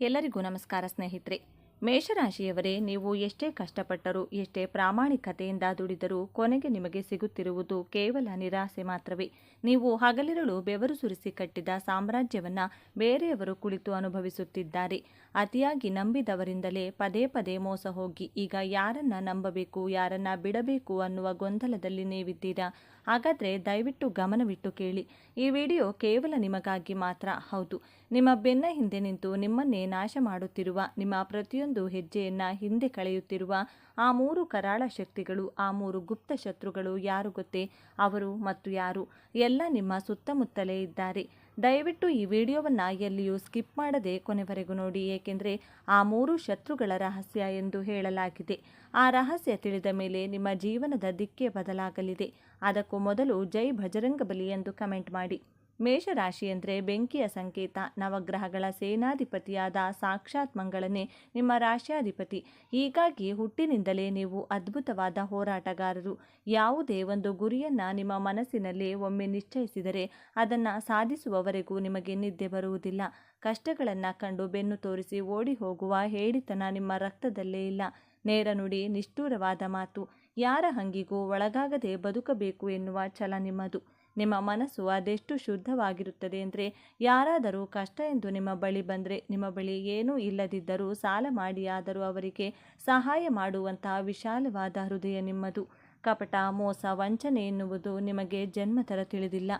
ಎಲ್ಲರಿಗೂ ನಮಸ್ಕಾರ ಸ್ನೇಹಿತರೆ. ಮೇಷರಾಶಿಯವರೇ, ನೀವು ಎಷ್ಟೇ ಕಷ್ಟಪಟ್ಟರೂ ಎಷ್ಟೇ ಪ್ರಾಮಾಣಿಕತೆಯಿಂದ ದುಡಿದರೂ ಕೊನೆಗೆ ನಿಮಗೆ ಸಿಗುತ್ತಿರುವುದು ಕೇವಲ ನಿರಾಸೆ ಮಾತ್ರವೇ. ನೀವು ಹಗಲಿರುಳು ಬೆವರು ಸುರಿಸಿ ಕಟ್ಟಿದ ಸಾಮ್ರಾಜ್ಯವನ್ನ ಬೇರೆಯವರು ಕುಳಿತು ಅನುಭವಿಸುತ್ತಿದ್ದಾರೆ. ಅತಿಯಾಗಿ ನಂಬಿದವರಿಂದಲೇ ಪದೇ ಪದೇ ಮೋಸ ಹೋಗಿ ಈಗ ಯಾರನ್ನ ನಂಬಬೇಕು ಯಾರನ್ನ ಬಿಡಬೇಕು ಅನ್ನುವ ಗೊಂದಲದಲ್ಲಿ ನೀವಿದ್ದೀರಾ. ಹಾಗಾದ್ರೆ ದಯವಿಟ್ಟು ಗಮನವಿಟ್ಟು ಕೇಳಿ. ಈ ವಿಡಿಯೋ ಕೇವಲ ನಿಮಗಾಗಿ ಮಾತ್ರ. ಹೌದು, ನಿಮ್ಮ ಬೆನ್ನ ಹಿಂದೆ ನಿಂತು ನಿಮ್ಮನ್ನೇ ನಾಶ ಮಾಡುತ್ತಿರುವ, ನಿಮ್ಮ ಪ್ರತಿಯೊಂದು ಹೆಜ್ಜೆಯನ್ನ ಹಿಂದೆ ಕಳೆಯುತ್ತಿರುವ ಆ 3 ಕರಾಳ ಶಕ್ತಿಗಳು, ಆ 3 ಗುಪ್ತ ಶತ್ರುಗಳು ಯಾರು ಗೊತ್ತೇ? ಅವರು ಮತ್ತು ಯಾರು? ಎಲ್ಲ ನಿಮ್ಮ ಸುತ್ತಮುತ್ತಲೇ ಇದ್ದಾರೆ. ದಯವಿಟ್ಟು ಈ ವಿಡಿಯೋವನ್ನ ಎಲ್ಲಿಯೂ ಸ್ಕಿಪ್ ಮಾಡದೆ ಕೊನೆವರೆಗೂ ನೋಡಿ, ಏಕೆಂದರೆ ಆ 3 ಶತ್ರುಗಳ ರಹಸ್ಯ ಎಂದು ಹೇಳಲಾಗಿದೆ. ಆ ರಹಸ್ಯ ತಿಳಿದ ಮೇಲೆ ನಿಮ್ಮ ಜೀವನದ ದಿಕ್ಕೇ ಬದಲಾಗಲಿದೆ. ಅದಕ್ಕೂ ಮೊದಲು ಜೈ ಭಜರಂಗಬಲಿ ಎಂದು ಕಮೆಂಟ್ ಮಾಡಿ. ಮೇಷರಾಶಿ ಅಂದರೆ ಬೆಂಕಿಯ ಸಂಕೇತ. ನವಗ್ರಹಗಳ ಸೇನಾಧಿಪತಿಯಾದ ಸಾಕ್ಷಾತ್ ಮಂಗಳನೇ ನಿಮ್ಮ ರಾಶ್ಯಾಧಿಪತಿ. ಹೀಗಾಗಿ ಹುಟ್ಟಿನಿಂದಲೇ ನೀವು ಅದ್ಭುತವಾದ ಹೋರಾಟಗಾರರು. ಯಾವುದೇ ಒಂದು ಗುರಿಯನ್ನ ನಿಮ್ಮ ಮನಸ್ಸಿನಲ್ಲಿ ಒಮ್ಮೆ ನಿಶ್ಚಯಿಸಿದರೆ ಅದನ್ನು ಸಾಧಿಸುವವರೆಗೂ ನಿಮಗೆ ನಿದ್ದೆ ಬರುವುದಿಲ್ಲ. ಕಷ್ಟಗಳನ್ನು ಕಂಡು ಬೆನ್ನು ತೋರಿಸಿ ಓಡಿ ಹೋಗುವ ಹೇಡಿತನ ನಿಮ್ಮ ರಕ್ತದಲ್ಲೇ ಇಲ್ಲ. ನೇರ ನುಡಿ, ನಿಷ್ಠುರವಾದ ಮಾತು, ಯಾರ ಹಂಗಿಗೂ ಒಳಗಾಗದೆ ಬದುಕಬೇಕು ಎನ್ನುವ ಛಲ ನಿಮ್ಮದು. ನಿಮ್ಮ ಮನಸ್ಸು ಅದೆಷ್ಟು ಶುದ್ಧವಾಗಿರುತ್ತದೆ ಅಂದರೆ, ಯಾರಾದರೂ ಕಷ್ಟ ಎಂದು ನಿಮ್ಮ ಬಳಿ ಬಂದರೆ, ನಿಮ್ಮ ಬಳಿ ಏನೂ ಇಲ್ಲದಿದ್ದರೂ ಸಾಲ ಮಾಡಿಯಾದರೂ ಅವರಿಗೆ ಸಹಾಯ ಮಾಡುವಂತಹ ವಿಶಾಲವಾದ ಹೃದಯ ನಿಮ್ಮದು. ಕಪಟ, ಮೋಸ, ವಂಚನೆ ಎನ್ನುವುದು ನಿಮಗೆ ಜನ್ಮತರ ತಿಳಿದಿಲ್ಲ.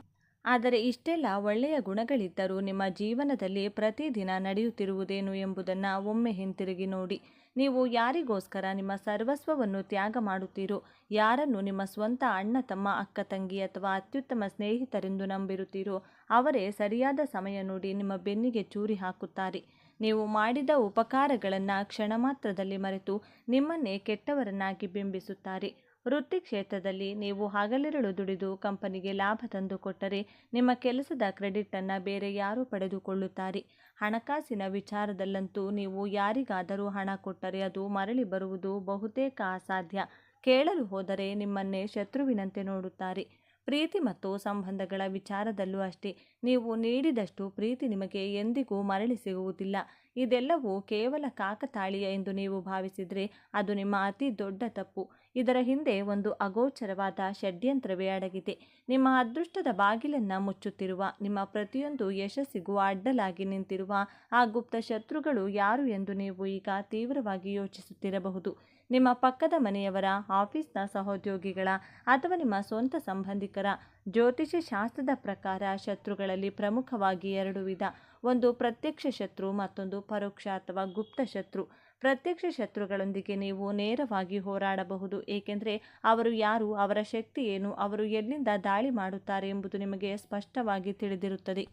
ಆದರೆ ಇಷ್ಟೆಲ್ಲ ಒಳ್ಳೆಯ ಗುಣಗಳಿದ್ದರೂ ನಿಮ್ಮ ಜೀವನದಲ್ಲಿ ಪ್ರತಿದಿನ ನಡೆಯುತ್ತಿರುವುದೇನು ಎಂಬುದನ್ನು ಒಮ್ಮೆ ಹಿಂತಿರುಗಿ ನೋಡಿ. ನೀವು ಯಾರಿಗೋಸ್ಕರ ನಿಮ್ಮ ಸರ್ವಸ್ವವನ್ನು ತ್ಯಾಗ ಮಾಡುತ್ತೀರೋ, ಯಾರನ್ನು ನಿಮ್ಮ ಸ್ವಂತ ಅಣ್ಣ ತಮ್ಮ, ಅಕ್ಕ ತಂಗಿ ಅಥವಾ ಅತ್ಯುತ್ತಮ ಸ್ನೇಹಿತರೆಂದು ನಂಬಿರುತ್ತೀರೋ ಅವರೇ ಸರಿಯಾದ ಸಮಯ ನೋಡಿ ನಿಮ್ಮ ಬೆನ್ನಿಗೆ ಚೂರಿ ಹಾಕುತ್ತಾರೆ. ನೀವು ಮಾಡಿದ ಉಪಕಾರಗಳನ್ನು ಕ್ಷಣ ಮಾತ್ರದಲ್ಲಿ ಮರೆತು ನಿಮ್ಮನ್ನೇ ಕೆಟ್ಟವರನ್ನಾಗಿ ಬಿಂಬಿಸುತ್ತಾರೆ. ವೃತ್ತಿ ಕ್ಷೇತ್ರದಲ್ಲಿ ನೀವು ಹಗಲಿರುಳು ದುಡಿದು ಕಂಪನಿಗೆ ಲಾಭ ತಂದು ಕೊಟ್ಟರೆ ನಿಮ್ಮ ಕೆಲಸದ ಕ್ರೆಡಿಟನ್ನು ಬೇರೆ ಯಾರೂ ಪಡೆದುಕೊಳ್ಳುತ್ತಾರೆ. ಹಣಕಾಸಿನ ವಿಚಾರದಲ್ಲಂತೂ ನೀವು ಯಾರಿಗಾದರೂ ಹಣ ಕೊಟ್ಟರೆ ಅದು ಮರಳಿ ಬರುವುದು ಬಹುತೇಕ ಅಸಾಧ್ಯ. ಕೇಳಲು ಹೋದರೆ ನಿಮ್ಮನ್ನೇ ಶತ್ರುವಿನಂತೆ ನೋಡುತ್ತಾರೆ. ಪ್ರೀತಿ ಮತ್ತು ಸಂಬಂಧಗಳ ವಿಚಾರದಲ್ಲೂ ಅಷ್ಟೇ. ನೀವು ನೀಡಿದಷ್ಟು ಪ್ರೀತಿ ನಿಮಗೆ ಎಂದಿಗೂ ಮರಳಿ ಸಿಗುವುದಿಲ್ಲ. ಇದೆಲ್ಲವೂ ಕೇವಲ ಕಾಕತಾಳೀಯ ಎಂದು ನೀವು ಭಾವಿಸಿದರೆ ಅದು ನಿಮ್ಮ ಅತಿ ದೊಡ್ಡ ತಪ್ಪು. ಇದರ ಹಿಂದೆ ಒಂದು ಅಗೋಚರವಾದ ಷಡ್ಯಂತ್ರವೇ ಅಡಗಿದೆ. ನಿಮ್ಮ ಅದೃಷ್ಟದ ಬಾಗಿಲನ್ನು ಮುಚ್ಚುತ್ತಿರುವ, ನಿಮ್ಮ ಪ್ರತಿಯೊಂದು ಯಶಸ್ಸಿಗೂ ಅಡ್ಡಲಾಗಿ ನಿಂತಿರುವ ಆ ಗುಪ್ತ ಶತ್ರುಗಳು ಯಾರು ಎಂದು ನೀವು ಈಗ ತೀವ್ರವಾಗಿ ಯೋಚಿಸುತ್ತಿರಬಹುದು. ನಿಮ್ಮ ಪಕ್ಕದ ಮನೆಯವರ, ಆಫೀಸ್ನ ಸಹೋದ್ಯೋಗಿಗಳ ಅಥವಾ ನಿಮ್ಮ ಸ್ವಂತ ಸಂಬಂಧಿಕರ. ಜ್ಯೋತಿಷ್ಯ ಶಾಸ್ತ್ರದ ಪ್ರಕಾರ ಶತ್ರುಗಳಲ್ಲಿ ಪ್ರಮುಖವಾಗಿ 2 ವಿಧ. ಒಂದು ಪ್ರತ್ಯಕ್ಷ ಶತ್ರು, ಮತ್ತೊಂದು ಪರೋಕ್ಷ ಅಥವಾ ಗುಪ್ತ ಶತ್ರು. ಪ್ರತ್ಯಕ್ಷ ಶತ್ರುಗಳೊಂದಿಗೆ ನೀವು ನೇರವಾಗಿ ಹೋರಾಡಬಹುದು, ಏಕೆಂದರೆ ಅವರು ಯಾರು, ಅವರ ಶಕ್ತಿ ಏನು, ಅವರು ಎಲ್ಲಿಂದ ದಾಳಿ ಮಾಡುತ್ತಾರೆ ಎಂಬುದು ನಿಮಗೆ ಸ್ಪಷ್ಟವಾಗಿ ತಿಳಿದಿರುತ್ತದೆ.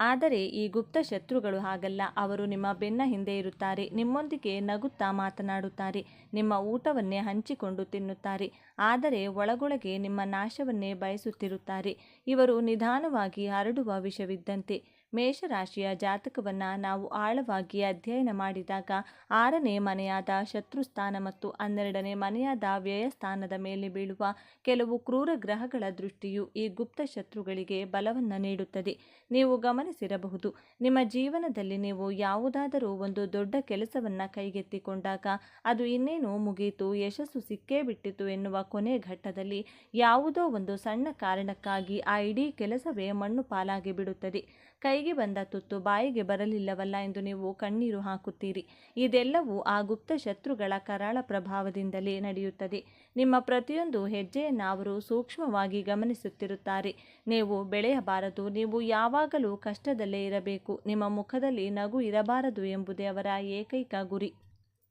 ಆದರೆ ಈ ಗುಪ್ತ ಶತ್ರುಗಳು ಹಾಗಲ್ಲ. ಅವರು ನಿಮ್ಮ ಬೆನ್ನ ಹಿಂದೆ ಇರುತ್ತಾರೆ, ನಿಮ್ಮೊಂದಿಗೆ ನಗುತ್ತಾ ಮಾತನಾಡುತ್ತಾರೆ, ನಿಮ್ಮ ಊಟವನ್ನೇ ಹಂಚಿಕೊಂಡು ತಿನ್ನುತ್ತಾರೆ, ಆದರೆ ಒಳಗೊಳಗೆ ನಿಮ್ಮ ನಾಶವನ್ನೇ ಬಯಸುತ್ತಿರುತ್ತಾರೆ. ಇವರು ನಿಧಾನವಾಗಿ ಹರಡುವ ವಿಷವಿದ್ದಂತೆ. ಮೇಷರಾಶಿಯ ಜಾತಕವನ್ನು ನಾವು ಆಳವಾಗಿ ಅಧ್ಯಯನ ಮಾಡಿದಾಗ 6ನೇ ಮನೆಯಾದ ಶತ್ರುಸ್ಥಾನ ಮತ್ತು 12ನೇ ಮನೆಯಾದ ವ್ಯಯಸ್ಥಾನದ ಮೇಲೆ ಬೀಳುವ ಕೆಲವು ಕ್ರೂರ ಗ್ರಹಗಳ ದೃಷ್ಟಿಯು ಈ ಗುಪ್ತ ಶತ್ರುಗಳಿಗೆ ಬಲವನ್ನು ನೀಡುತ್ತದೆ. ನೀವು ಗಮನಿಸಿರಬಹುದು, ನಿಮ್ಮ ಜೀವನದಲ್ಲಿ ನೀವು ಯಾವುದಾದರೂ ಒಂದು ದೊಡ್ಡ ಕೆಲಸವನ್ನು ಕೈಗೆತ್ತಿಕೊಂಡಾಗ ಅದು ಇನ್ನೇನು ಮುಗಿಯಿತು, ಯಶಸ್ಸು ಸಿಕ್ಕೇ ಬಿಟ್ಟಿತು ಎನ್ನುವ ಕೊನೆ ಘಟ್ಟದಲ್ಲಿ ಯಾವುದೋ ಒಂದು ಸಣ್ಣ ಕಾರಣಕ್ಕಾಗಿ ಆ ಇಡೀ ಕೆಲಸವೇ ಮಣ್ಣು ಪಾಲಾಗಿ ಬಿಡುತ್ತದೆ. ಕೈಗೆ ಬಂದ ತುತ್ತು ಬಾಯಿಗೆ ಬರಲಿಲ್ಲವಲ್ಲ ಎಂದು ನೀವು ಕಣ್ಣೀರು ಹಾಕುತ್ತೀರಿ. ಇದೆಲ್ಲವೂ ಆ ಗುಪ್ತ ಶತ್ರುಗಳ ಕರಾಳ ಪ್ರಭಾವದಿಂದಲೇ ನಡೆಯುತ್ತದೆ. ನಿಮ್ಮ ಪ್ರತಿಯೊಂದು ಹೆಜ್ಜೆಯನ್ನು ಅವರು ಸೂಕ್ಷ್ಮವಾಗಿ ಗಮನಿಸುತ್ತಿರುತ್ತಾರೆ. ನೀವು ಬೆಳೆಯಬಾರದು, ನೀವು ಯಾವಾಗಲೂ ಕಷ್ಟದಲ್ಲೇ ಇರಬೇಕು, ನಿಮ್ಮ ಮುಖದಲ್ಲಿ ನಗು ಇರಬಾರದು ಎಂಬುದೇ ಅವರ ಏಕೈಕ ಗುರಿ.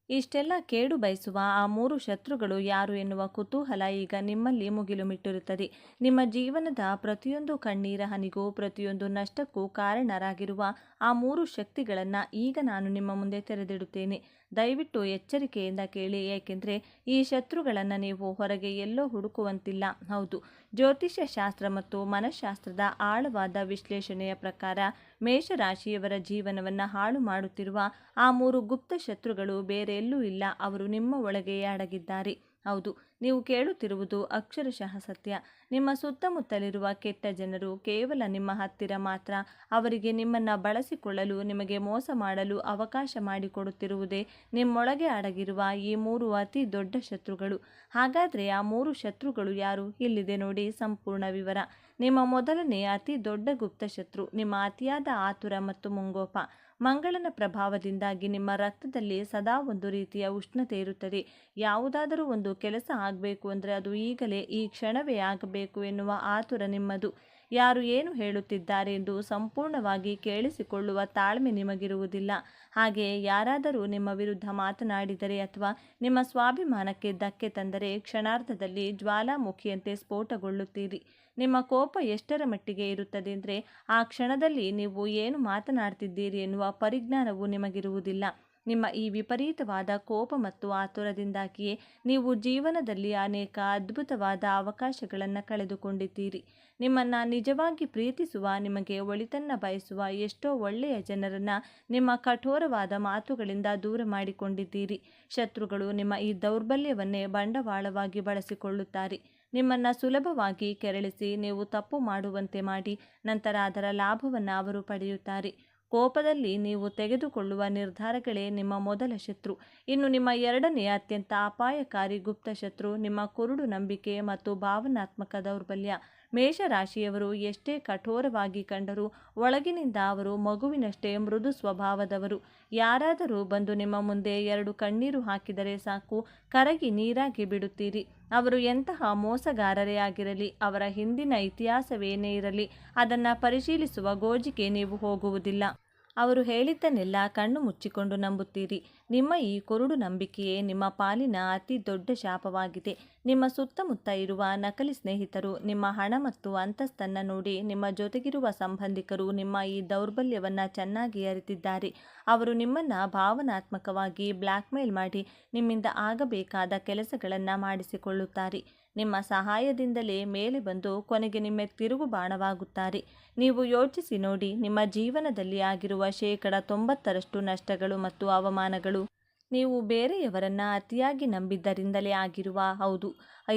ಇಷ್ಟೆಲ್ಲ ಕೇಡು ಬಯಸುವ ಆ 3 ಶತ್ರುಗಳು ಯಾರು ಎನ್ನುವ ಕುತೂಹಲ ಈಗ ನಿಮ್ಮಲ್ಲಿ ಮುಗಿಲು ಮಿಟ್ಟಿರುತ್ತದೆ. ನಿಮ್ಮ ಜೀವನದ ಪ್ರತಿಯೊಂದು ಕಣ್ಣೀರ ಹನಿಗೂ, ಪ್ರತಿಯೊಂದು ನಷ್ಟಕ್ಕೂ ಕಾರಣರಾಗಿರುವ ಆ 3 ಶಕ್ತಿಗಳನ್ನು ಈಗ ನಾನು ನಿಮ್ಮ ಮುಂದೆ ತೆರೆದಿಡುತ್ತೇನೆ. ದಯವಿಟ್ಟು ಎಚ್ಚರಿಕೆಯಿಂದ ಕೇಳಿ, ಏಕೆಂದರೆ ಈ ಶತ್ರುಗಳನ್ನು ನೀವು ಹೊರಗೆ ಎಲ್ಲೋ ಹುಡುಕುವಂತಿಲ್ಲ. ಹೌದು, ಜ್ಯೋತಿಷ್ಯ ಶಾಸ್ತ್ರ ಮತ್ತು ಮನಃಶಾಸ್ತ್ರದ ಆಳವಾದ ವಿಶ್ಲೇಷಣೆಯ ಪ್ರಕಾರ ಮೇಷರಾಶಿಯವರ ಜೀವನವನ್ನು ಹಾಳು ಮಾಡುತ್ತಿರುವ ಆ 3 ಗುಪ್ತ ಶತ್ರುಗಳು ಬೇರೆ ಎಲ್ಲೂ ಇಲ್ಲ, ಅವರು ನಿಮ್ಮ ಒಳಗೆಯೇ ಅಡಗಿದ್ದಾರೆ. ಹೌದು, ನೀವು ಕೇಳುತ್ತಿರುವುದು ಅಕ್ಷರಶಃ ಸತ್ಯ. ನಿಮ್ಮ ಸುತ್ತಮುತ್ತಲಿರುವ ಕೆಟ್ಟ ಜನರು ಕೇವಲ ನಿಮ್ಮ ಹತ್ತಿರ ಮಾತ್ರ. ಅವರಿಗೆ ನಿಮ್ಮನ್ನು ಬಳಸಿಕೊಳ್ಳಲು, ನಿಮಗೆ ಮೋಸ ಮಾಡಲು ಅವಕಾಶ ಮಾಡಿಕೊಡುತ್ತಿರುವುದೇ ನಿಮ್ಮೊಳಗೆ ಅಡಗಿರುವ ಈ 3 ಅತಿ ದೊಡ್ಡ ಶತ್ರುಗಳು. ಹಾಗಾದರೆ ಆ 3 ಶತ್ರುಗಳು ಯಾರು? ಇಲ್ಲಿದೆ ನೋಡಿ ಸಂಪೂರ್ಣ ವಿವರ. ನಿಮ್ಮ ಮೊದಲನೇ ಅತಿ ದೊಡ್ಡ ಗುಪ್ತ ಶತ್ರು ನಿಮ್ಮ ಅತಿಯಾದ ಆತುರ ಮತ್ತು ಮುಂಗೋಪ. ಮಂಗಳನ ಪ್ರಭಾವದಿಂದಾಗಿ ನಿಮ್ಮ ರಕ್ತದಲ್ಲಿ ಸದಾ ಒಂದು ರೀತಿಯ ಉಷ್ಣತೆ ಇರುತ್ತದೆ. ಯಾವುದಾದರೂ ಒಂದು ಕೆಲಸ ಆಗಬೇಕು ಅಂದರೆ ಅದು ಈಗಲೇ ಈ ಕ್ಷಣವೇ ಆಗಬೇಕು ಎನ್ನುವ ಆತುರ ನಿಮ್ಮದು. ಯಾರು ಏನು ಹೇಳುತ್ತಿದ್ದಾರೆ ಎಂದು ಸಂಪೂರ್ಣವಾಗಿ ಕೇಳಿಸಿಕೊಳ್ಳುವ ತಾಳ್ಮೆ ನಿಮಗಿರುವುದಿಲ್ಲ. ಹಾಗೆಯೇ ಯಾರಾದರೂ ನಿಮ್ಮ ವಿರುದ್ಧ ಮಾತನಾಡಿದರೆ ಅಥವಾ ನಿಮ್ಮ ಸ್ವಾಭಿಮಾನಕ್ಕೆ ಧಕ್ಕೆ ತಂದರೆ ಕ್ಷಣಾರ್ಧದಲ್ಲಿ ಜ್ವಾಲಾಮುಖಿಯಂತೆ ಸ್ಫೋಟಗೊಳ್ಳುತ್ತೀರಿ. ನಿಮ್ಮ ಕೋಪ ಎಷ್ಟರ ಮಟ್ಟಿಗೆ ಇರುತ್ತದೆ ಅಂದರೆ ಆ ಕ್ಷಣದಲ್ಲಿ ನೀವು ಏನು ಮಾತನಾಡ್ತಿದ್ದೀರಿ ಎನ್ನುವ ಪರಿಜ್ಞಾನವೂ ನಿಮಗಿರುವುದಿಲ್ಲ. ನಿಮ್ಮ ಈ ವಿಪರೀತವಾದ ಕೋಪ ಮತ್ತು ಆತುರದಿಂದಾಗಿಯೇ ನೀವು ಜೀವನದಲ್ಲಿ ಅನೇಕ ಅದ್ಭುತವಾದ ಅವಕಾಶಗಳನ್ನು ಕಳೆದುಕೊಂಡಿದ್ದೀರಿ. ನಿಮ್ಮನ್ನು ನಿಜವಾಗಿ ಪ್ರೀತಿಸುವ, ನಿಮಗೆ ಒಳಿತನ್ನು ಬಯಸುವ ಎಷ್ಟೋ ಒಳ್ಳೆಯ ಜನರನ್ನು ನಿಮ್ಮ ಕಠೋರವಾದ ಮಾತುಗಳಿಂದ ದೂರ ಮಾಡಿಕೊಂಡಿದ್ದೀರಿ. ಶತ್ರುಗಳು ನಿಮ್ಮ ಈ ದೌರ್ಬಲ್ಯವನ್ನೇ ಬಂಡವಾಳವಾಗಿ ಬಳಸಿಕೊಳ್ಳುತ್ತಾರೆ. ನಿಮ್ಮನ್ನು ಸುಲಭವಾಗಿ ಕೆರಳಿಸಿ ನೀವು ತಪ್ಪು ಮಾಡುವಂತೆ ಮಾಡಿ ನಂತರ ಅದರ ಲಾಭವನ್ನು ಅವರು ಪಡೆಯುತ್ತಾರೆ. ಕೋಪದಲ್ಲಿ ನೀವು ತೆಗೆದುಕೊಳ್ಳುವ ನಿರ್ಧಾರಗಳೇ ನಿಮ್ಮ ಮೊದಲ ಶತ್ರು. ಇನ್ನು ನಿಮ್ಮ ಎರಡನೇ ಅತ್ಯಂತ ಅಪಾಯಕಾರಿ ಗುಪ್ತ ಶತ್ರು ನಿಮ್ಮ ಕುರುಡು ನಂಬಿಕೆ ಮತ್ತು ಭಾವನಾತ್ಮಕ ದೌರ್ಬಲ್ಯ. ಮೇಷರಾಶಿಯವರು ಎಷ್ಟೇ ಕಠೋರವಾಗಿ ಕಂಡರೂ ಒಳಗಿನಿಂದ ಅವರು ಮಗುವಿನಷ್ಟೇ ಮೃದು ಸ್ವಭಾವದವರು. ಯಾರಾದರೂ ಬಂದು ನಿಮ್ಮ ಮುಂದೆ 2 ಕಣ್ಣೀರು ಹಾಕಿದರೆ ಸಾಕು, ಕರಗಿ ನೀರಾಗಿ ಬಿಡುತ್ತೀರಿ. ಅವರು ಎಂತಹ ಮೋಸಗಾರರೇ ಆಗಿರಲಿ, ಅವರ ಹಿಂದಿನ ಇತಿಹಾಸವೇನೇ ಇರಲಿ, ಅದನ್ನು ಪರಿಶೀಲಿಸುವ ಗೋಜಿಗೆ ನೀವು ಹೋಗುವುದಿಲ್ಲ. ಅವರು ಹೇಳಿದ್ದನ್ನೆಲ್ಲ ಕಣ್ಣು ಮುಚ್ಚಿಕೊಂಡು ನಂಬುತ್ತೀರಿ. ನಿಮ್ಮ ಈ ಕುರುಡು ನಂಬಿಕೆಯೇ ನಿಮ್ಮ ಪಾಲಿನ ಅತಿ ದೊಡ್ಡ ಶಾಪವಾಗಿದೆ. ನಿಮ್ಮ ಸುತ್ತಮುತ್ತ ಇರುವ ನಕಲಿ ಸ್ನೇಹಿತರು ನಿಮ್ಮ ಹಣ ಮತ್ತು ಅಂತಸ್ತನ್ನು ನೋಡಿ ನಿಮ್ಮ ಜೊತೆಗಿರುವ ಸಂಬಂಧಿಕರು ನಿಮ್ಮ ಈ ದೌರ್ಬಲ್ಯವನ್ನು ಚೆನ್ನಾಗಿ ಅರಿತಿದ್ದಾರೆ. ಅವರು ನಿಮ್ಮನ್ನು ಭಾವನಾತ್ಮಕವಾಗಿ ಬ್ಲ್ಯಾಕ್ಮೇಲ್ ಮಾಡಿ ನಿಮ್ಮಿಂದ ಆಗಬೇಕಾದ ಕೆಲಸಗಳನ್ನು ಮಾಡಿಸಿಕೊಳ್ಳುತ್ತಾರೆ. ನಿಮ್ಮ ಸಹಾಯದಿಂದಲೇ ಮೇಲೆ ಬಂದು ಕೊನೆಗೆ ನಿಮ್ಮ ತಿರುಗುಬಾಣವಾಗುತ್ತಾರೆ. ನೀವು ಯೋಚಿಸಿ ನೋಡಿ, ನಿಮ್ಮ ಜೀವನದಲ್ಲಿ ಆಗಿರುವ 90% ನಷ್ಟಗಳು ಮತ್ತು ಅವಮಾನಗಳು ನೀವು ಬೇರೆಯವರನ್ನು ಅತಿಯಾಗಿ ನಂಬಿದ್ದರಿಂದಲೇ ಆಗಿರುವ. ಹೌದು,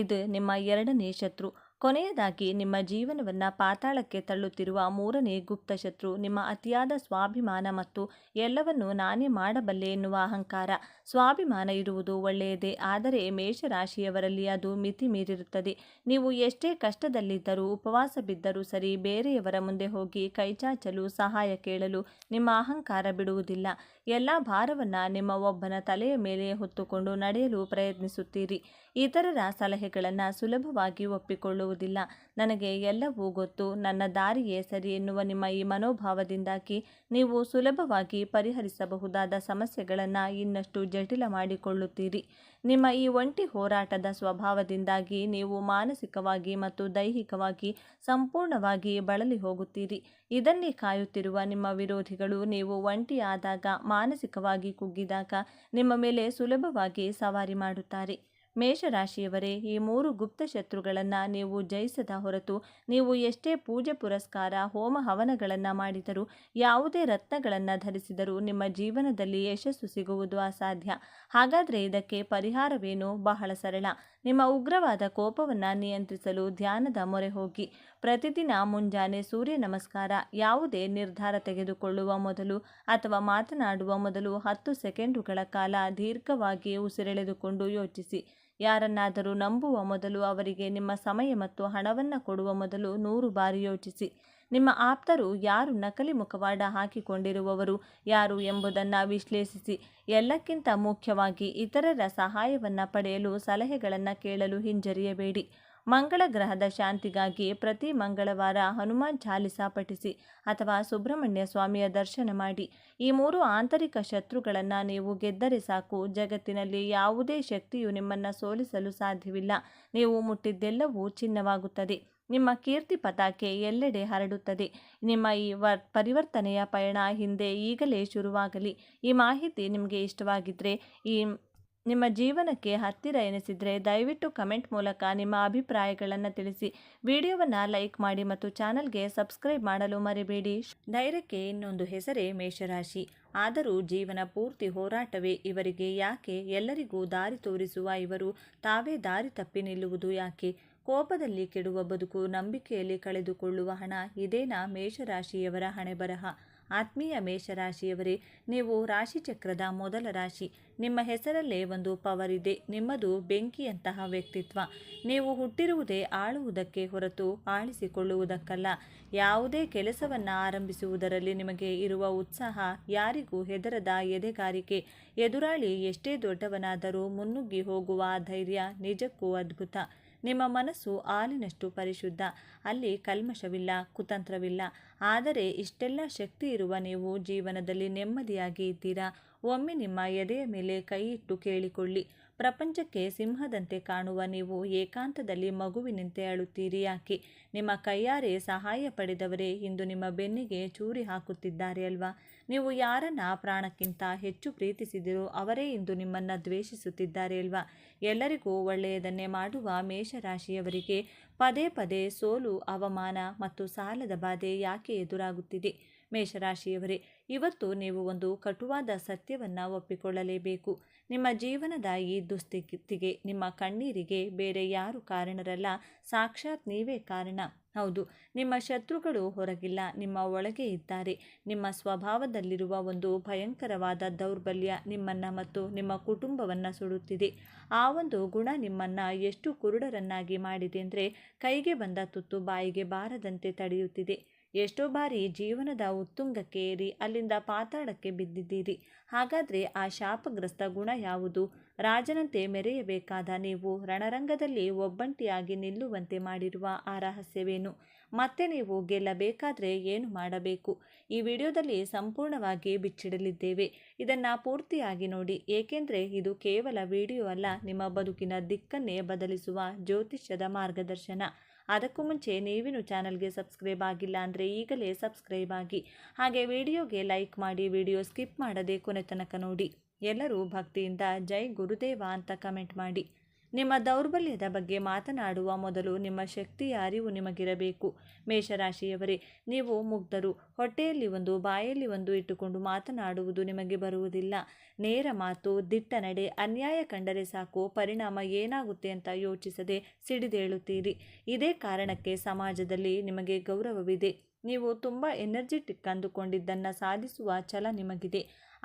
ಇದು ನಿಮ್ಮ ಎರಡನೇ ಶತ್ರು. ಕೊನೆಯದಾಗಿ ನಿಮ್ಮ ಜೀವನವನ್ನು ಪಾತಾಳಕ್ಕೆ ತಳ್ಳುತ್ತಿರುವ 3ನೇ ಗುಪ್ತ ಶತ್ರು ನಿಮ್ಮ ಅತಿಯಾದ ಸ್ವಾಭಿಮಾನ ಮತ್ತು ಎಲ್ಲವನ್ನೂ ನಾನೇ ಮಾಡಬಲ್ಲೆ ಎನ್ನುವ ಅಹಂಕಾರ. ಸ್ವಾಭಿಮಾನ ಇರುವುದು ಒಳ್ಳೆಯದೇ, ಆದರೆ ಮೇಷರಾಶಿಯವರಲ್ಲಿ ಅದು ಮಿತಿ ಮೀರಿರುತ್ತದೆ. ನೀವು ಎಷ್ಟೇ ಕಷ್ಟದಲ್ಲಿದ್ದರೂ, ಉಪವಾಸ ಬಿದ್ದರೂ ಸರಿ, ಬೇರೆಯವರ ಮುಂದೆ ಹೋಗಿ ಕೈಚಾಚಲು, ಸಹಾಯ ಕೇಳಲು ನಿಮ್ಮ ಅಹಂಕಾರ ಬಿಡುವುದಿಲ್ಲ. ಎಲ್ಲ ಭಾರವನ್ನು ನಿಮ್ಮ ಒಬ್ಬನ ತಲೆಯ ಮೇಲೆ ಹೊತ್ತುಕೊಂಡು ನಡೆಯಲು ಪ್ರಯತ್ನಿಸುತ್ತೀರಿ. ಇತರರ ಸಲಹೆಗಳನ್ನು ಸುಲಭವಾಗಿ ಒಪ್ಪಿಕೊಳ್ಳುವುದಿಲ್ಲ. ನನಗೆ ಎಲ್ಲವೂ ಗೊತ್ತು, ನನ್ನ ದಾರಿಯೇ ಸರಿ ಎನ್ನುವ ನಿಮ್ಮ ಈ ಮನೋಭಾವದಿಂದಾಗಿ ನೀವು ಸುಲಭವಾಗಿ ಪರಿಹರಿಸಬಹುದಾದ ಸಮಸ್ಯೆಗಳನ್ನು ಇನ್ನಷ್ಟು ಜಟಿಲ ಮಾಡಿಕೊಳ್ಳುತ್ತೀರಿ. ನಿಮ್ಮ ಈ ಒಂಟಿ ಹೋರಾಟದ ಸ್ವಭಾವದಿಂದಾಗಿ ನೀವು ಮಾನಸಿಕವಾಗಿ ಮತ್ತು ದೈಹಿಕವಾಗಿ ಸಂಪೂರ್ಣವಾಗಿ ಬಳಲಿ ಹೋಗುತ್ತೀರಿ. ಇದನ್ನೇ ಕಾಯುತ್ತಿರುವ ನಿಮ್ಮ ವಿರೋಧಿಗಳು ನೀವು ಒಂಟಿಯಾದಾಗ, ಮಾನಸಿಕವಾಗಿ ಕುಗ್ಗಿದಾಗ ನಿಮ್ಮ ಮೇಲೆ ಸುಲಭವಾಗಿ ಸವಾರಿ ಮಾಡುತ್ತಾರೆ. ಮೇಷರಾಶಿಯವರೇ, ಈ 3 ಗುಪ್ತ ಶತ್ರುಗಳನ್ನು ನೀವು ಜಯಿಸದ ಹೊರತು ನೀವು ಎಷ್ಟೇ ಪೂಜೆ ಪುರಸ್ಕಾರ, ಹೋಮ ಹವನಗಳನ್ನು ಮಾಡಿದರೂ, ಯಾವುದೇ ರತ್ನಗಳನ್ನು ಧರಿಸಿದರೂ ನಿಮ್ಮ ಜೀವನದಲ್ಲಿ ಯಶಸ್ಸು ಸಿಗುವುದು ಅಸಾಧ್ಯ. ಹಾಗಾದರೆ ಇದಕ್ಕೆ ಪರಿಹಾರವೇನು? ಬಹಳ ಸರಳ. ನಿಮ್ಮ ಉಗ್ರವಾದ ಕೋಪವನ್ನು ನಿಯಂತ್ರಿಸಲು ಧ್ಯಾನದ ಮೊರೆ ಹೋಗಿ. ಪ್ರತಿದಿನ ಮುಂಜಾನೆ ಸೂರ್ಯ ನಮಸ್ಕಾರ. ಯಾವುದೇ ನಿರ್ಧಾರ ತೆಗೆದುಕೊಳ್ಳುವ ಮೊದಲು ಅಥವಾ ಮಾತನಾಡುವ ಮೊದಲು 10 ಸೆಕೆಂಡುಗಳ ಕಾಲ ದೀರ್ಘವಾಗಿ ಉಸಿರೆಳೆದುಕೊಂಡು ಯೋಚಿಸಿ. ಯಾರನ್ನಾದರೂ ನಂಬುವ ಮೊದಲು, ಅವರಿಗೆ ನಿಮ್ಮ ಸಮಯ ಮತ್ತು ಹಣವನ್ನು ಕೊಡುವ ಮೊದಲು 100 ಬಾರಿ ಯೋಚಿಸಿ. ನಿಮ್ಮ ಆಪ್ತರು ಯಾರು, ನಕಲಿ ಮುಖವಾಡ ಹಾಕಿಕೊಂಡಿರುವವರು ಯಾರು ಎಂಬುದನ್ನು ವಿಶ್ಲೇಷಿಸಿ. ಎಲ್ಲಕ್ಕಿಂತ ಮುಖ್ಯವಾಗಿ ಇತರರ ಸಹಾಯವನ್ನು ಪಡೆಯಲು, ಸಲಹೆಗಳನ್ನು ಕೇಳಲು ಹಿಂಜರಿಯಬೇಡಿ. ಮಂಗಳ ಗ್ರಹದ ಶಾಂತಿಗಾಗಿ ಪ್ರತಿ ಮಂಗಳವಾರ ಹನುಮಾನ್ ಚಾಲಿಸಾ ಪಠಿಸಿ ಅಥವಾ ಸುಬ್ರಹ್ಮಣ್ಯ ಸ್ವಾಮಿಯ ದರ್ಶನ ಮಾಡಿ. ಈ 3 ಆಂತರಿಕ ಶತ್ರುಗಳನ್ನು ನೀವು ಗೆದ್ದರೆ ಸಾಕು, ಜಗತ್ತಿನಲ್ಲಿ ಯಾವುದೇ ಶಕ್ತಿಯು ನಿಮ್ಮನ್ನು ಸೋಲಿಸಲು ಸಾಧ್ಯವಿಲ್ಲ. ನೀವು ಮುಟ್ಟಿದ್ದೆಲ್ಲವೂ ಚಿನ್ನವಾಗುತ್ತದೆ. ನಿಮ್ಮ ಕೀರ್ತಿ ಪತಾಕೆ ಎಲ್ಲೆಡೆ ಹರಡುತ್ತದೆ. ನಿಮ್ಮ ಈ ಪರಿವರ್ತನೆಯ ಪಯಣ ಹಿಂದೆ ಈಗಲೇ ಶುರುವಾಗಲಿ. ಈ ಮಾಹಿತಿ ನಿಮಗೆ ಇಷ್ಟವಾಗಿದ್ದರೆ, ನಿಮ್ಮ ಜೀವನಕ್ಕೆ ಹತ್ತಿರ ಎನಿಸಿದರೆ ದಯವಿಟ್ಟು ಕಮೆಂಟ್ ಮೂಲಕ ನಿಮ್ಮ ಅಭಿಪ್ರಾಯಗಳನ್ನು ತಿಳಿಸಿ. ವಿಡಿಯೋವನ್ನು ಲೈಕ್ ಮಾಡಿ ಮತ್ತು ಚಾನಲ್ಗೆ ಸಬ್ಸ್ಕ್ರೈಬ್ ಮಾಡಲು ಮರಿಬೇಡಿ. ಧೈರ್ಯಕ್ಕೆ ಇನ್ನೊಂದು ಹೆಸರೇ ಮೇಷರಾಶಿ. ಆದರೂ ಜೀವನ ಪೂರ್ತಿ ಹೋರಾಟವೇ ಇವರಿಗೆ ಯಾಕೆ? ಎಲ್ಲರಿಗೂ ದಾರಿ ತೋರಿಸುವ ಇವರು ತಾವೇ ದಾರಿ ತಪ್ಪಿ ನಿಲ್ಲುವುದು ಯಾಕೆ? ಕೋಪದಲ್ಲಿ ಕೆಡುವ ಬದುಕು, ನಂಬಿಕೆಯಲ್ಲಿ ಕಳೆದುಕೊಳ್ಳುವ ಹಣ, ಇದೇನಾ ಮೇಷರಾಶಿಯವರ ಹಣೆಬರಹ? ಆತ್ಮೀಯ ಮೇಷರಾಶಿಯವರೇ, ನೀವು ರಾಶಿಚಕ್ರದ ಮೊದಲ ರಾಶಿ. ನಿಮ್ಮ ಹೆಸರಲ್ಲೇ ಒಂದು ಪವರ್ ಇದೆ. ನಿಮ್ಮದು ಬೆಂಕಿಯಂತಹ ವ್ಯಕ್ತಿತ್ವ. ನೀವು ಹುಟ್ಟಿರುವುದೇ ಆಳುವುದಕ್ಕೆ ಹೊರತು ಆಳಿಸಿಕೊಳ್ಳುವುದಕ್ಕಲ್ಲ. ಯಾವುದೇ ಕೆಲಸವನ್ನು ಆರಂಭಿಸುವುದರಲ್ಲಿ ನಿಮಗೆ ಇರುವ ಉತ್ಸಾಹ, ಯಾರಿಗೂ ಹೆದರದ ಎದೆಗಾರಿಕೆ, ಎದುರಾಳಿ ಎಷ್ಟೇ ದೊಡ್ಡವನಾದರೂ ಮುನ್ನುಗ್ಗಿ ಹೋಗುವ ಧೈರ್ಯ ನಿಜಕ್ಕೂ ಅದ್ಭುತ. ನಿಮ್ಮ ಮನಸ್ಸು ಹಾಲಿನಷ್ಟು ಪರಿಶುದ್ಧ. ಅಲ್ಲಿ ಕಲ್ಮಶವಿಲ್ಲ, ಕುತಂತ್ರವಿಲ್ಲ. ಆದರೆ ಇಷ್ಟೆಲ್ಲ ಶಕ್ತಿ ಇರುವ ನೀವು ಜೀವನದಲ್ಲಿ ನೆಮ್ಮದಿಯಾಗಿ ಇದ್ದೀರಾ? ಒಮ್ಮೆ ನಿಮ್ಮ ಎದೆಯ ಮೇಲೆ ಕೈಯಿಟ್ಟು ಕೇಳಿಕೊಳ್ಳಿ. ಪ್ರಪಂಚಕ್ಕೆ ಸಿಂಹದಂತೆ ಕಾಣುವ ನೀವು ಏಕಾಂತದಲ್ಲಿ ಮಗುವಿನಂತೆ ಅಳುತ್ತೀರಿ ಯಾಕೆ? ನಿಮ್ಮ ಕೈಯಾರೆ ಸಹಾಯ ಪಡೆದವರೇ ಇಂದು ನಿಮ್ಮ ಬೆನ್ನಿಗೆ ಚೂರಿ ಹಾಕುತ್ತಿದ್ದಾರೆ ಅಲ್ವಾ? ನೀವು ಯಾರನ್ನ ಪ್ರಾಣಕ್ಕಿಂತ ಹೆಚ್ಚು ಪ್ರೀತಿಸಿದಿರೋ ಅವರೇ ಇಂದು ನಿಮ್ಮನ್ನು ದ್ವೇಷಿಸುತ್ತಿದ್ದಾರೆ ಅಲ್ವಾ? ಎಲ್ಲರಿಗೂ ಒಳ್ಳೆಯದನ್ನೇ ಮಾಡುವ ಮೇಷರಾಶಿಯವರಿಗೆ ಪದೇ ಪದೇ ಸೋಲು, ಅವಮಾನ ಮತ್ತು ಸಾಲದ ಬಾಧೆ ಯಾಕೆ ಎದುರಾಗುತ್ತಿದೆ? ಮೇಷರಾಶಿಯವರೇ, ಇವತ್ತು ನೀವು ಒಂದು ಕಟುವಾದ ಸತ್ಯವನ್ನು ಒಪ್ಪಿಕೊಳ್ಳಲೇಬೇಕು. ನಿಮ್ಮ ಜೀವನದ ಈ ದುಸ್ಥಿತಿಗೆ, ನಿಮ್ಮ ಕಣ್ಣೀರಿಗೆ ಬೇರೆ ಯಾರು ಕಾರಣರಲ್ಲ, ಸಾಕ್ಷಾತ್ ನೀವೇ ಕಾರಣ. ಹೌದು, ನಿಮ್ಮ ಶತ್ರುಗಳು ಹೊರಗಿಲ್ಲ, ನಿಮ್ಮ ಒಳಗೆ ಇದ್ದಾರೆ. ನಿಮ್ಮ ಸ್ವಭಾವದಲ್ಲಿರುವ ಒಂದು ಭಯಂಕರವಾದ ದೌರ್ಬಲ್ಯ ನಿಮ್ಮನ್ನು ಮತ್ತು ನಿಮ್ಮ ಕುಟುಂಬವನ್ನು ಸುಡುತ್ತಿದೆ. ಆ ಒಂದು ಗುಣ ನಿಮ್ಮನ್ನು ಎಷ್ಟು ಕುರುಡರನ್ನಾಗಿ ಮಾಡಿದೆ ಅಂದರೆ ಕೈಗೆ ಬಂದ ತುತ್ತು ಬಾಯಿಗೆ ಬಾರದಂತೆ ತಡೆಯುತ್ತಿದೆ. ಎಷ್ಟೋ ಬಾರಿ ಜೀವನದ ಉತ್ತುಂಗಕ್ಕೆ ಏರಿ ಅಲ್ಲಿಂದ ಪಾತಾಳಕ್ಕೆ ಬಿದ್ದಿದ್ದೀರಿ. ಹಾಗಾದರೆ ಆ ಶಾಪಗ್ರಸ್ತ ಗುಣ ಯಾವುದು? ರಾಜನಂತೆ ಮೆರೆಯಬೇಕಾದ ನೀವು ರಣರಂಗದಲ್ಲಿ ಒಬ್ಬಂಟಿಯಾಗಿ ನಿಲ್ಲುವಂತೆ ಮಾಡಿರುವ ಆ ರಹಸ್ಯವೇನು? ಮತ್ತೆ ನೀವು ಗೆಲ್ಲಬೇಕಾದ್ರೆ ಏನು ಮಾಡಬೇಕು? ಈ ವಿಡಿಯೋದಲ್ಲಿ ಸಂಪೂರ್ಣವಾಗಿ ಬಿಚ್ಚಿಡಲಿದ್ದೇವೆ. ಇದನ್ನು ಪೂರ್ತಿಯಾಗಿ ನೋಡಿ, ಏಕೆಂದರೆ ಇದು ಕೇವಲ ವಿಡಿಯೋ ಅಲ್ಲ, ನಿಮ್ಮ ಬದುಕಿನ ದಿಕ್ಕನ್ನೇ ಬದಲಿಸುವ ಜ್ಯೋತಿಷ್ಯದ ಮಾರ್ಗದರ್ಶನ. ಅದಕ್ಕೂ ಮುಂಚೆ ನೀವಿನ್ನು ಚಾನಲ್ಗೆ ಸಬ್ಸ್ಕ್ರೈಬ್ ಆಗಿಲ್ಲ ಅಂದರೆ ಈಗಲೇ ಸಬ್ಸ್ಕ್ರೈಬ್ ಆಗಿ, ಹಾಗೆ ವಿಡಿಯೋಗೆ ಲೈಕ್ ಮಾಡಿ, ವಿಡಿಯೋ ಸ್ಕಿಪ್ ಮಾಡದೆ ಕೊನೆ ತನಕ ನೋಡಿ. ಎಲ್ಲರೂ ಭಕ್ತಿಯಿಂದ ಜೈ ಗುರುದೇವ ಅಂತ ಕಮೆಂಟ್ ಮಾಡಿ. ನಿಮ್ಮ ದೌರ್ಬಲ್ಯದ ಬಗ್ಗೆ ಮಾತನಾಡುವ ಮೊದಲು ನಿಮ್ಮ ಶಕ್ತಿಯ ಅರಿವು ನಿಮಗಿರಬೇಕು. ಮೇಷರಾಶಿಯವರೇ, ನೀವು ಮುಗ್ಧರು. ಹೊಟ್ಟೆಯಲ್ಲಿ ಒಂದು ಬಾಯಲ್ಲಿ ಒಂದು ಇಟ್ಟುಕೊಂಡು ಮಾತನಾಡುವುದು ನಿಮಗೆ ಬರುವುದಿಲ್ಲ. ನೇರ ಮಾತು, ದಿಟ್ಟ ನಡೆ, ಅನ್ಯಾಯ ಕಂಡರೆ ಸಾಕು ಪರಿಣಾಮ ಏನಾಗುತ್ತೆ ಅಂತ ಯೋಚಿಸದೆ ಸಿಡಿದೇಳುತ್ತೀರಿ. ಇದೇ ಕಾರಣಕ್ಕೆ ಸಮಾಜದಲ್ಲಿ ನಿಮಗೆ ಗೌರವವಿದೆ. ನೀವು ತುಂಬ ಎನರ್ಜೆಟಿಕ್ ಅಂದುಕೊಂಡಿದ್ದನ್ನು ಸಾಧಿಸುವ ಛಲ ನಿಮಗಿದೆ.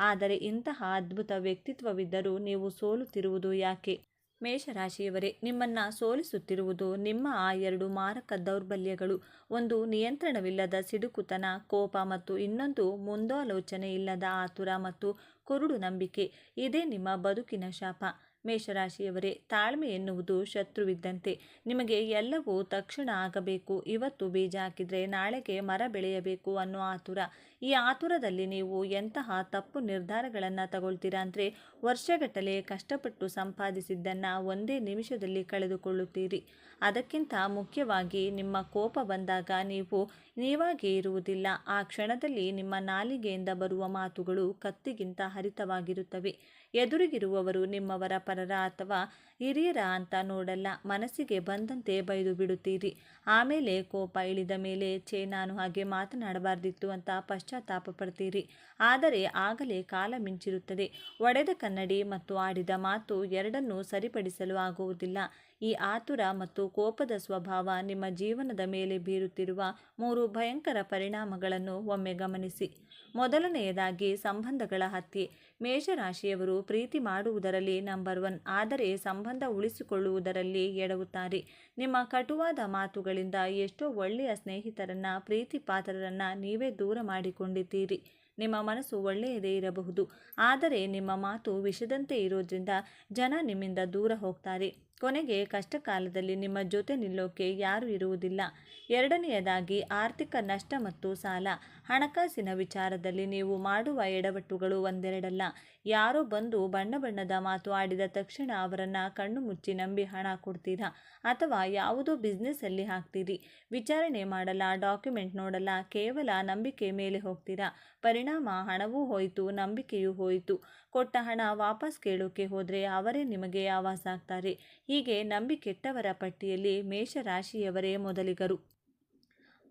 ಆದರೆ ಇಂತಹ ಅದ್ಭುತ ವ್ಯಕ್ತಿತ್ವವಿದ್ದರೂ ನೀವು ಸೋಲುತ್ತಿರುವುದು ಯಾಕೆ? ಮೇಷರಾಶಿಯವರೇ, ನಿಮ್ಮನ್ನು ಸೋಲಿಸುತ್ತಿರುವುದು ನಿಮ್ಮ ಆ ಎರಡು ಮಾರಕ ದೌರ್ಬಲ್ಯಗಳು. ಒಂದು ನಿಯಂತ್ರಣವಿಲ್ಲದ ಸಿಡುಕುತನ, ಕೋಪ, ಮತ್ತು ಇನ್ನೊಂದು ಮುಂದಾಲೋಚನೆ ಇಲ್ಲದ ಆತುರ ಮತ್ತು ಕುರುಡು ನಂಬಿಕೆ. ಇದೇ ನಿಮ್ಮ ಬದುಕಿನ ಶಾಪ. ಮೇಷರಾಶಿಯವರೇ, ತಾಳ್ಮೆ ಎನ್ನುವುದು ಶತ್ರುವಿದ್ದಂತೆ. ನಿಮಗೆ ಎಲ್ಲವೂ ತಕ್ಷಣ ಆಗಬೇಕು, ಇವತ್ತು ಬೀಜ ಹಾಕಿದರೆ ನಾಳೆಗೆ ಮರ ಬೆಳೆಯಬೇಕು ಅನ್ನೋ ಆತುರ. ಈ ಆತುರದಲ್ಲಿ ನೀವು ಎಂತಹ ತಪ್ಪು ನಿರ್ಧಾರಗಳನ್ನು ತಗೊಳ್ತೀರಾ ಅಂದರೆ ವರ್ಷಗಟ್ಟಲೆ ಕಷ್ಟಪಟ್ಟು ಸಂಪಾದಿಸಿದ್ದನ್ನು ಒಂದೇ ನಿಮಿಷದಲ್ಲಿ ಕಳೆದುಕೊಳ್ಳುತ್ತೀರಿ. ಅದಕ್ಕಿಂತ ಮುಖ್ಯವಾಗಿ ನಿಮ್ಮ ಕೋಪ ಬಂದಾಗ ನೀವು ನೀವಾಗೇ ಇರುವುದಿಲ್ಲ. ಆ ಕ್ಷಣದಲ್ಲಿ ನಿಮ್ಮ ನಾಲಿಗೆಯಿಂದ ಬರುವ ಮಾತುಗಳು ಕತ್ತಿಗಿಂತ ಹರಿತವಾಗಿರುತ್ತವೆ. ಎದುರಿಗಿರುವವರು ನಿಮ್ಮವರ, ಪರರ ಅಥವಾ ಹಿರಿಯರ ಅಂತ ನೋಡಲ್ಲ, ಮನಸ್ಸಿಗೆ ಬಂದಂತೆ ಬೈದು ಬಿಡುತ್ತೀರಿ. ಆಮೇಲೆ ಕೋಪ ಇಳಿದ ಮೇಲೆ ನಾನು ಹಾಗೆ ಮಾತನಾಡಬಾರ್ದಿತ್ತು ಅಂತ ಪಶ್ಚಾತ್ತಾಪ ಪಡ್ತೀರಿ. ಆದರೆ ಆಗಲೇ ಕಾಲ ಮಿಂಚಿರುತ್ತದೆ. ಒಡೆದ ಕನ್ನಡಿ ಮತ್ತು ಆಡಿದ ಮಾತು ಎರಡನ್ನೂ ಸರಿಪಡಿಸಲು ಆಗುವುದಿಲ್ಲ. ಈ ಆತುರ ಮತ್ತು ಕೋಪದ ಸ್ವಭಾವ ನಿಮ್ಮ ಜೀವನದ ಮೇಲೆ ಬೀರುತ್ತಿರುವ 3 ಭಯಂಕರ ಪರಿಣಾಮಗಳನ್ನು ಒಮ್ಮೆ ಗಮನಿಸಿ. ಮೊದಲನೆಯದಾಗಿ, ಸಂಬಂಧಗಳ ಹತ್ಯೆ. ಮೇಷರಾಶಿಯವರು ಪ್ರೀತಿ ಮಾಡುವುದರಲ್ಲಿ ನಂಬರ್ 1, ಆದರೆ ಸಂಬಂಧ ಉಳಿಸಿಕೊಳ್ಳುವುದರಲ್ಲಿ ಎಡವುತ್ತಾರೆ. ನಿಮ್ಮ ಕಟುವಾದ ಮಾತುಗಳಿಂದ ಎಷ್ಟೋ ಒಳ್ಳೆಯ ಸ್ನೇಹಿತರನ್ನ, ಪ್ರೀತಿ ಪಾತ್ರರನ್ನ ನೀವೇ ದೂರ ಮಾಡಿಕೊಂಡಿದ್ದೀರಿ. ನಿಮ್ಮ ಮನಸ್ಸು ಒಳ್ಳೆಯದೇ ಇರಬಹುದು, ಆದರೆ ನಿಮ್ಮ ಮಾತು ವಿಷದಂತೆ ಇರೋದ್ರಿಂದ ಜನ ನಿಮ್ಮಿಂದ ದೂರ ಹೋಗ್ತಾರೆ. ಕೊನೆಗೆ ಕಷ್ಟ ಕಾಲದಲ್ಲಿ ನಿಮ್ಮ ಜೊತೆ ನಿಲ್ಲೋಕೆ ಯಾರೂ ಇರುವುದಿಲ್ಲ. ಎರಡನೆಯದಾಗಿ, ಆರ್ಥಿಕ ನಷ್ಟ ಮತ್ತು ಸಾಲ. ಹಣಕಾಸಿನ ವಿಚಾರದಲ್ಲಿ ನೀವು ಮಾಡುವ ಎಡವಟ್ಟುಗಳು ಒಂದೆರಡಲ್ಲ. ಯಾರೋ ಬಂದು ಬಣ್ಣ ಬಣ್ಣದ ಮಾತು ಆಡಿದ ತಕ್ಷಣ ಅವರನ್ನು ಕಣ್ಣು ಮುಚ್ಚಿ ನಂಬಿ ಹಣ ಕೊಡ್ತೀರಾ, ಅಥವಾ ಯಾವುದೋ ಬಿಸ್ನೆಸ್ಸಲ್ಲಿ ಹಾಕ್ತೀರಿ. ವಿಚಾರಣೆ ಮಾಡಲ್ಲ, ಡಾಕ್ಯುಮೆಂಟ್ ನೋಡಲ್ಲ, ಕೇವಲ ನಂಬಿಕೆ ಮೇಲೆ ಹೋಗ್ತೀರಾ. ಪರಿಣಾಮ ಹಣವೂ ಹೋಯಿತು, ನಂಬಿಕೆಯೂ ಹೋಯಿತು. ಕೊಟ್ಟ ಹಣ ವಾಪಸ್ ಕೇಳೋಕೆ ಹೋದರೆ ಅವರೇ ನಿಮಗೆ ಆವಾಸ ಆಗ್ತಾರೆ. ಹೀಗೆ ನಂಬಿ ಕೆಟ್ಟವರ ಪಟ್ಟಿಯಲ್ಲಿ ಮೇಷರಾಶಿಯವರೇ ಮೊದಲಿಗರು.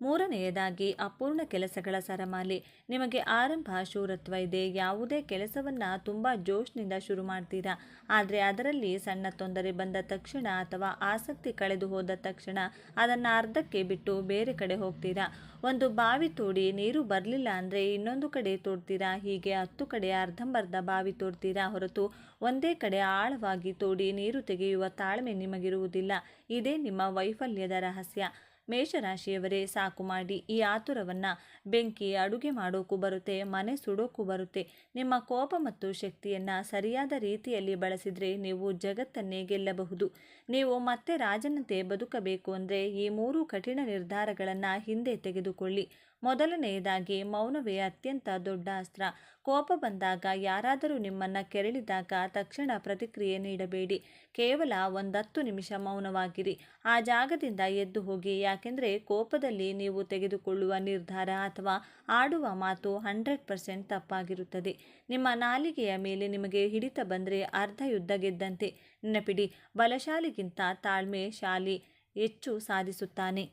ಮೂರನೆಯದಾಗಿ ಅಪೂರ್ಣ ಕೆಲಸಗಳ ಸರಮಾಲೆ. ನಿಮಗೆ ಆರಂಭ ಶೂರತ್ವ ಇದೆ. ಯಾವುದೇ ಕೆಲಸವನ್ನು ತುಂಬ ಜೋಶ್ನಿಂದ ಶುರು ಮಾಡ್ತೀರಾ, ಆದರೆ ಅದರಲ್ಲಿ ಸಣ್ಣ ತೊಂದರೆ ಬಂದ ತಕ್ಷಣ ಅಥವಾ ಆಸಕ್ತಿ ಕಳೆದು ಹೋದ ತಕ್ಷಣ ಅದನ್ನು ಅರ್ಧಕ್ಕೆ ಬಿಟ್ಟು ಬೇರೆ ಕಡೆ ಹೋಗ್ತೀರಾ. ಒಂದು ಬಾವಿ ತೋಡಿ ನೀರು ಬರಲಿಲ್ಲ ಅಂದರೆ ಇನ್ನೊಂದು ಕಡೆ ತೋಡ್ತೀರಾ. ಹೀಗೆ 10 ಕಡೆ ಅರ್ಧಂಬರ್ಧ ಬಾವಿ ತೋಡ್ತೀರಾ ಹೊರತು ಒಂದೇ ಕಡೆ ಆಳವಾಗಿ ತೋಡಿ ನೀರು ತೆಗೆಯುವ ತಾಳ್ಮೆ ನಿಮಗಿರುವುದಿಲ್ಲ. ಇದೇ ನಿಮ್ಮ ವೈಫಲ್ಯದ ರಹಸ್ಯ. ಮೇಷರಾಶಿಯವರೇ, ಸಾಕು ಮಾಡಿ. ಈ ಆತುರವನ್ನು ಬೆಂಕಿ ಅಡುಗೆ ಮಾಡೋಕ್ಕೂ ಬರುತ್ತೆ, ಮನೆ ಸುಡೋಕ್ಕೂ ಬರುತ್ತೆ. ನಿಮ್ಮ ಕೋಪ ಮತ್ತು ಶಕ್ತಿಯನ್ನು ಸರಿಯಾದ ರೀತಿಯಲ್ಲಿ ಬಳಸಿದರೆ ನೀವು ಜಗತ್ತನ್ನೇ ಗೆಲ್ಲಬಹುದು. ನೀವು ಮತ್ತೆ ರಾಜನಂತೆ ಬದುಕಬೇಕು ಅಂದರೆ ಈ 3 ಕಠಿಣ ನಿರ್ಧಾರಗಳನ್ನು ಹಿಂದೆ ತೆಗೆದುಕೊಳ್ಳಿ. ಮೊದಲನೆಯದಾಗಿ, ಮೌನವೇ ಅತ್ಯಂತ ದೊಡ್ಡ ಅಸ್ತ್ರ. ಕೋಪ ಬಂದಾಗ, ಯಾರಾದರೂ ನಿಮ್ಮನ್ನು ಕೆರಳಿದಾಗ ತಕ್ಷಣ ಪ್ರತಿಕ್ರಿಯೆ ನೀಡಬೇಡಿ. ಕೇವಲ 10 ನಿಮಿಷ ಮೌನವಾಗಿರಿ. ಆ ಜಾಗದಿಂದ ಎದ್ದು ಹೋಗಿ. ಯಾಕೆಂದರೆ ಕೋಪದಲ್ಲಿ ನೀವು ತೆಗೆದುಕೊಳ್ಳುವ ನಿರ್ಧಾರ ಅಥವಾ ಆಡುವ ಮಾತು 100% ತಪ್ಪಾಗಿರುತ್ತದೆ. ನಿಮ್ಮ ನಾಲಿಗೆಯ ಮೇಲೆ ನಿಮಗೆ ಹಿಡಿತ ಬಂದರೆ ಅರ್ಧ ಯುದ್ಧ ಗೆದ್ದಂತೆ. ನೆನಪಿಡಿ, ಬಲಶಾಲಿಗಿಂತ ತಾಳ್ಮೆಶಾಲಿ ಹೆಚ್ಚು ಸಾಧಿಸುತ್ತಾನೆ.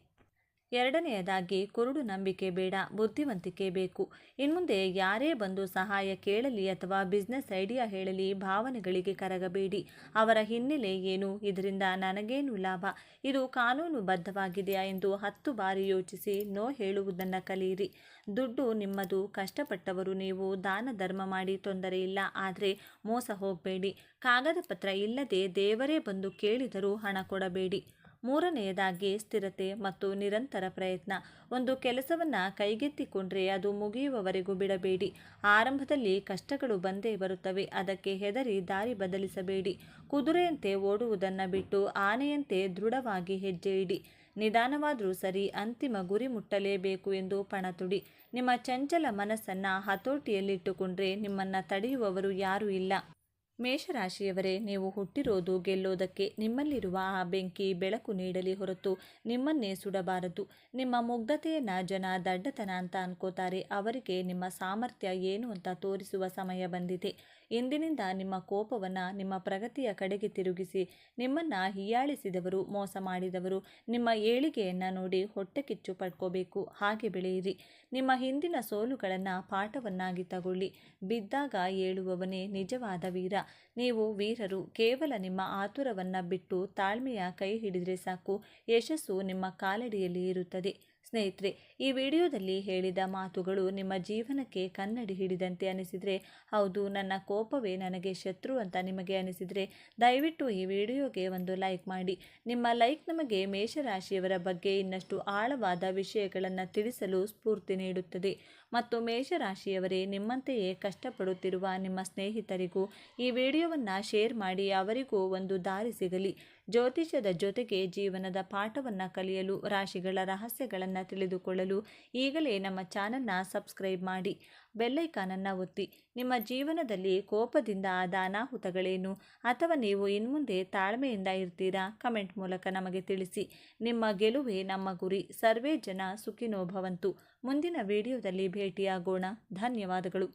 ಎರಡನೆಯದಾಗಿ, ಕುರುಡು ನಂಬಿಕೆ ಬೇಡ, ಬುದ್ಧಿವಂತಿಕೆ ಬೇಕು. ಇನ್ಮುಂದೆ ಯಾರೇ ಬಂದು ಸಹಾಯ ಕೇಳಲಿ ಅಥವಾ ಬಿಸ್ನೆಸ್ ಐಡಿಯಾ ಹೇಳಲಿ, ಭಾವನೆಗಳಿಗೆ ಕರಗಬೇಡಿ. ಅವರ ಹಿನ್ನೆಲೆ ಏನು, ಇದರಿಂದ ನನಗೇನು ಲಾಭ, ಇದು ಕಾನೂನುಬದ್ಧವಾಗಿದೆಯಾ ಎಂದು 10 ಬಾರಿ ಯೋಚಿಸಿ ನೋ ಹೇಳುವುದನ್ನು ಕಲಿಯಿರಿ. ದುಡ್ಡು ನಿಮ್ಮದು, ಕಷ್ಟಪಟ್ಟವರು ನೀವು. ದಾನ ಧರ್ಮ ಮಾಡಿ ತೊಂದರೆ ಇಲ್ಲ, ಆದರೆ ಮೋಸ ಹೋಗಬೇಡಿ. ಕಾಗದ ಪತ್ರ ಇಲ್ಲದೆ ದೇವರೇ ಬಂದು ಕೇಳಿದರೂ ಹಣ ಕೊಡಬೇಡಿ. ಮೂರನೆಯದಾಗಿ, ಸ್ಥಿರತೆ ಮತ್ತು ನಿರಂತರ ಪ್ರಯತ್ನ. ಒಂದು ಕೆಲಸವನ್ನು ಕೈಗೆತ್ತಿಕೊಂಡ್ರೆ ಅದು ಮುಗಿಯುವವರೆಗೂ ಬಿಡಬೇಡಿ. ಆರಂಭದಲ್ಲಿ ಕಷ್ಟಗಳು ಬಂದೇ ಬರುತ್ತವೆ, ಅದಕ್ಕೆ ಹೆದರಿ ದಾರಿ ಬದಲಿಸಬೇಡಿ. ಕುದುರೆಯಂತೆ ಓಡುವುದನ್ನು ಬಿಟ್ಟು ಆನೆಯಂತೆ ದೃಢವಾಗಿ ಹೆಜ್ಜೆ ಇಡಿ. ನಿಧಾನವಾದರೂ ಸರಿ, ಅಂತಿಮ ಗುರಿ ಮುಟ್ಟಲೇಬೇಕು ಎಂದು ಪಣ ತೊಡಿ. ನಿಮ್ಮ ಚಂಚಲ ಮನಸ್ಸನ್ನು ಹತೋಟಿಯಲ್ಲಿಟ್ಟುಕೊಂಡ್ರೆ ನಿಮ್ಮನ್ನು ತಡೆಯುವವರು ಯಾರೂ ಇಲ್ಲ. ಮೇಷರಾಶಿಯವರೇ, ನೀವು ಹುಟ್ಟಿರೋದು ಗೆಲ್ಲೋದಕ್ಕೆ. ನಿಮ್ಮಲ್ಲಿರುವ ಆ ಬೆಂಕಿ ಬೆಳಕು ನೀಡಲಿ ಹೊರತು ನಿಮ್ಮನ್ನೇ ಸುಡಬಾರದು. ನಿಮ್ಮ ಮುಗ್ಧತೆಯನ್ನು ಜನ ದಡ್ಡತನ ಅಂತ ಅನ್ಕೋತಾರೆ. ಅವರಿಗೆ ನಿಮ್ಮ ಸಾಮರ್ಥ್ಯ ಏನು ಅಂತ ತೋರಿಸುವ ಸಮಯ ಬಂದಿದೆ. ಇಂದಿನಿಂದ ನಿಮ್ಮ ಕೋಪವನ್ನು ನಿಮ್ಮ ಪ್ರಗತಿಯ ಕಡೆಗೆ ತಿರುಗಿಸಿ. ನಿಮ್ಮನ್ನು ಹೀಯಾಳಿಸಿದವರು, ಮೋಸ ಮಾಡಿದವರು ನಿಮ್ಮ ಏಳಿಗೆಯನ್ನು ನೋಡಿ ಹೊಟ್ಟೆ ಕಿಚ್ಚು ಪಡ್ಕೋಬೇಕು. ಹಾಗೆ ಬೆಳೆಯಿರಿ. ನಿಮ್ಮ ಹಿಂದಿನ ಸೋಲುಗಳನ್ನು ಪಾಠವನ್ನಾಗಿ ತಗೊಳ್ಳಿ. ಬಿದ್ದಾಗ ಏಳುವವನೇ ನಿಜವಾದ ವೀರ. ನೀವು ವೀರರು. ಕೇವಲ ನಿಮ್ಮ ಆತುರವನ್ನು ಬಿಟ್ಟು ತಾಳ್ಮೆಯ ಕೈ ಹಿಡಿದರೆ ಸಾಕು, ಯಶಸ್ಸು ನಿಮ್ಮ ಕಾಲಡಿಯಲ್ಲಿ ಇರುತ್ತದೆ. ಸ್ನೇಹಿತರೆ, ಈ ವಿಡಿಯೋದಲ್ಲಿ ಹೇಳಿದ ಮಾತುಗಳು ನಿಮ್ಮ ಜೀವನಕ್ಕೆ ಕನ್ನಡಿ ಹಿಡಿದಂತೆ ಅನಿಸಿದರೆ, ಹೌದು ನನ್ನ ಕೋಪವೇ ನನಗೆ ಶತ್ರು ಅಂತ ನಿಮಗೆ ಅನಿಸಿದರೆ, ದಯವಿಟ್ಟು ಈ ವಿಡಿಯೋಗೆ ಒಂದು ಲೈಕ್ ಮಾಡಿ. ನಿಮ್ಮ ಲೈಕ್ ನಮಗೆ ಮೇಷರಾಶಿಯವರ ಬಗ್ಗೆ ಇನ್ನಷ್ಟು ಆಳವಾದ ವಿಷಯಗಳನ್ನು ತಿಳಿಸಲು ಸ್ಫೂರ್ತಿ ನೀಡುತ್ತದೆ. ಮತ್ತು ಮೇಷರಾಶಿಯವರೇ, ನಿಮ್ಮಂತೆಯೇ ಕಷ್ಟಪಡುತ್ತಿರುವ ನಿಮ್ಮ ಸ್ನೇಹಿತರಿಗೂ ಈ ವಿಡಿಯೋವನ್ನು ಶೇರ್ ಮಾಡಿ. ಅವರಿಗೂ ಒಂದು ದಾರಿ ಸಿಗಲಿ. ಜ್ಯೋತಿಷ್ಯದ ಜೊತೆಗೆ ಜೀವನದ ಪಾಠವನ್ನು ಕಲಿಯಲು, ರಾಶಿಗಳ ರಹಸ್ಯಗಳನ್ನು ತಿಳಿದುಕೊಳ್ಳಲು ಈಗಲೇ ನಮ್ಮ ಚಾನಲ್ನ ಸಬ್ಸ್ಕ್ರೈಬ್ ಮಾಡಿ, ಬೆಲ್ಲೈಕಾನನ್ನು ಒತ್ತಿ. ನಿಮ್ಮ ಜೀವನದಲ್ಲಿ ಕೋಪದಿಂದ ಆದ ಅನಾಹುತಗಳೇನು, ಅಥವಾ ನೀವು ಇನ್ಮುಂದೆ ತಾಳ್ಮೆಯಿಂದ ಇರ್ತೀರಾ? ಕಮೆಂಟ್ ಮೂಲಕ ನಮಗೆ ತಿಳಿಸಿ. ನಿಮ್ಮ ಗೆಲುವೇ ನಮ್ಮ ಗುರಿ. ಸರ್ವೇ ಜನ ಸುಖಿನೋ ಭವಂತು. ಮುಂದಿನ ವಿಡಿಯೋದಲ್ಲಿ ಭೇಟಿಯಾಗೋಣ. ಧನ್ಯವಾದಗಳು.